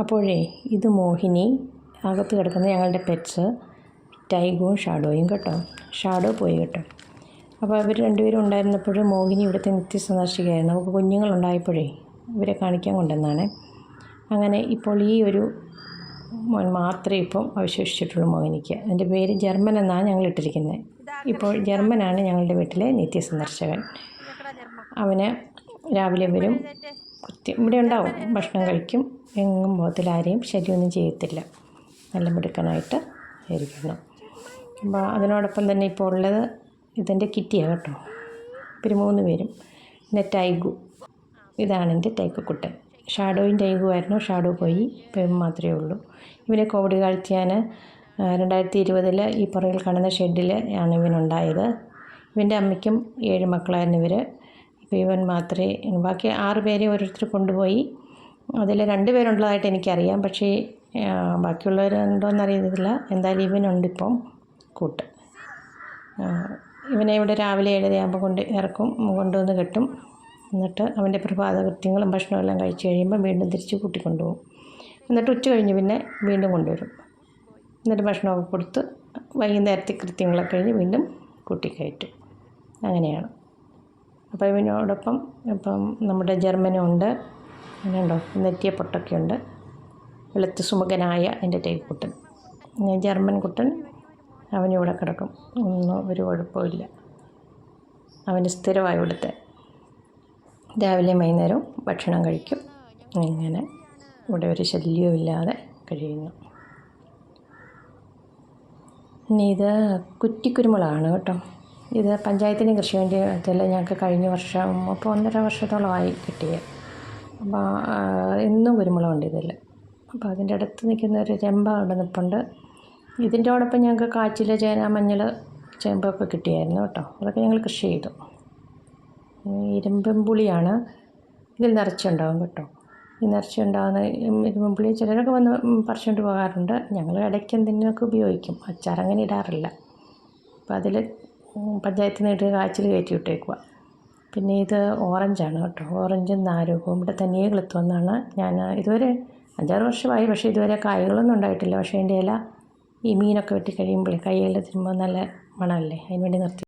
അപ്പോഴേ ഇത് മോഹിനി, അകത്ത് കിടക്കുന്ന ഞങ്ങളുടെ പെറ്റ്സ് ടൈഗും ഷാഡോയും കേട്ടോ. ഷാഡോ പോയി കേട്ടോ. അപ്പോൾ അവർ രണ്ടുപേരും ഉണ്ടായിരുന്നപ്പോൾ മോഹിനി ഇവിടുത്തെ നിത്യസന്ദർശികയായിരുന്നു. നമുക്ക് കുഞ്ഞുങ്ങളുണ്ടായപ്പോഴേ ഇവരെ കാണിക്കാൻ കൊണ്ടുവന്നാണ്. അങ്ങനെ ഇപ്പോൾ ഈ ഒരു മോൻ മാത്രമേ ഇപ്പം അവശേഷിച്ചിട്ടുള്ളൂ മോഹിനിക്ക്. എൻ്റെ പേര് ജർമ്മൻ എന്നാണ് ഞങ്ങൾ ഇട്ടിരിക്കുന്നത്. ഇപ്പോൾ ജർമ്മനാണ് ഞങ്ങളുടെ വീട്ടിലെ നിത്യസന്ദർശകൻ. അവന് രാവിലെ വരും, ഇവിടെ ഉണ്ടാവും, ഭക്ഷണം കഴിക്കും, എങ്ങും പോകത്തിലാരെയും ശല്യമൊന്നും ചെയ്യത്തില്ല. നല്ല മിടുക്കനായിട്ട് ഇരിക്കുന്നു. അപ്പോൾ അതിനോടൊപ്പം തന്നെ ഇപ്പോൾ ഉള്ളത് ഇതെൻ്റെ കിറ്റിയാണ് കേട്ടോ. ഇവർ 3 പേരും. പിന്നെ ടൈഗു, ഇതാണ് എൻ്റെ ടൈഗുക്കുട്ടൻ. ഷാഡോയും ടൈഗുമായിരുന്നു. ഷാഡോ പോയി, ഇപ്പം മാത്രമേ ഉള്ളൂ. ഇവനെ കോവിഡ് കാലത്ത് ഞാൻ 2020 ഈ പുറകിൽ കാണുന്ന ഷെഡിൽ ആണ് ഇവനുണ്ടായത്. ഇവൻ്റെ അമ്മയ്ക്കും 7 മക്കളായിരുന്നു ഇവർ. ഇപ്പോൾ ഇവൻ മാത്രമേ, ബാക്കി 6 പേരെ ഓരോരുത്തർ കൊണ്ടുപോയി. അതിൽ 2 പേരുള്ളതായിട്ട് എനിക്കറിയാം, പക്ഷേ ബാക്കിയുള്ളവരുണ്ടോയെന്ന് അറിയത്തില്ല. എന്തായാലും ഇവനുണ്ടിപ്പം കൂട്ട്. ഇവനെ ഇവിടെ രാവിലെ 7:30 കൊണ്ടുവന്ന് കെട്ടും. എന്നിട്ട് അവൻ്റെ പ്രഭാത കൃത്യങ്ങളും ഭക്ഷണവും എല്ലാം കഴിച്ച് കഴിയുമ്പോൾ വീണ്ടും തിരിച്ച് കൂട്ടിക്കൊണ്ടുപോകും. എന്നിട്ട് ഉച്ച കഴിഞ്ഞ് പിന്നെ വീണ്ടും കൊണ്ടുവരും. എന്നിട്ട് ഭക്ഷണമൊക്കെ കൊടുത്ത് വൈകുന്നേരത്തെ കൃത്യങ്ങളൊക്കെ കഴിഞ്ഞ് വീണ്ടും കൂട്ടിക്കയറ്റും. അങ്ങനെയാണ്. അപ്പോൾ ഇവനോടൊപ്പം ഇപ്പം നമ്മുടെ ജർമ്മനും ഉണ്ട്. അങ്ങനെയുണ്ടോ, നെറ്റിയ പൊട്ടൊക്കെ ഉണ്ട്. വെളുത്ത് സുമുഖനായ എൻ്റെ ടൈഗുക്കുട്ടൻ. ജർമ്മൻ കുട്ടൻ അവനിവിടെ കിടക്കും, ഒന്നും ഒരു കുഴപ്പമില്ല. അവന് സ്ഥിരമായി ഇവിടുത്തെ രാവിലെയും വൈകുന്നേരവും ഭക്ഷണം കഴിക്കും. ഇങ്ങനെ ഇവിടെ ഒരു ശല്യവും ഇല്ലാതെ കഴിയുന്നു. ഇനി ഇത് കുറ്റിക്കുരുമുളകാണ് കേട്ടോ. ഇത് പഞ്ചായത്തിന് കൃഷിവേണ്ടിയതിൽ ഞങ്ങൾക്ക് കഴിഞ്ഞ വർഷം ഇപ്പോൾ 1.5 വർഷത്തോളമായി കിട്ടിയത്. അപ്പോൾ എന്നും കുരുമുളകുണ്ട് ഇതിൽ. അപ്പോൾ അതിൻ്റെ അടുത്ത് നിൽക്കുന്ന ഒരു ചെമ്പ അവിടെ നിൽപ്പുണ്ട്. ഇതിൻ്റെയോടൊപ്പം ഞങ്ങൾക്ക് കാച്ചിൽ, ചേന, മഞ്ഞൾ, ചേമ്പൊക്കെ കിട്ടിയായിരുന്നു കേട്ടോ. അതൊക്കെ ഞങ്ങൾ കൃഷി ചെയ്തു. ഇരുമ്പൻ പുളിയാണ് ഇതിൽ നിറച്ചുണ്ടാകും കേട്ടോ. ഈ നിറച്ചുണ്ടാകുന്ന ഇരുമ്പൻ പുളി ചിലരൊക്കെ വന്ന് പറിച്ചുകൊണ്ട് പോകാറുണ്ട്. ഞങ്ങൾ ഇടയ്ക്ക് എന്തെങ്കിലുമൊക്കെ ഉപയോഗിക്കും. അച്ചാറങ്ങനെ ഇടാറില്ല. അപ്പോൾ അതിൽ പഞ്ചായത്തിൽ നിന്ന് ഇട്ട് കാച്ചിൽ കയറ്റി വിട്ടേക്കുക. പിന്നെ ഇത് ഓറഞ്ചാണ് കേട്ടോ. ഓറഞ്ചും നാരകവും ഇവിടെ തനിയെ കിളുത്തുമെന്നാണ്. ഞാൻ ഇതുവരെ 5-6 വർഷമായി, പക്ഷേ ഇതുവരെ കായ്കളൊന്നും ഉണ്ടായിട്ടില്ല. പക്ഷേ അതിൻ്റെ ഇല ഈ മീനൊക്കെ വെട്ടി കഴിയുമ്പോൾ കൈയിൽ തിരുമ്പോൾ നല്ല മണമല്ലേ, അതിന് വേണ്ടി നിർത്തി.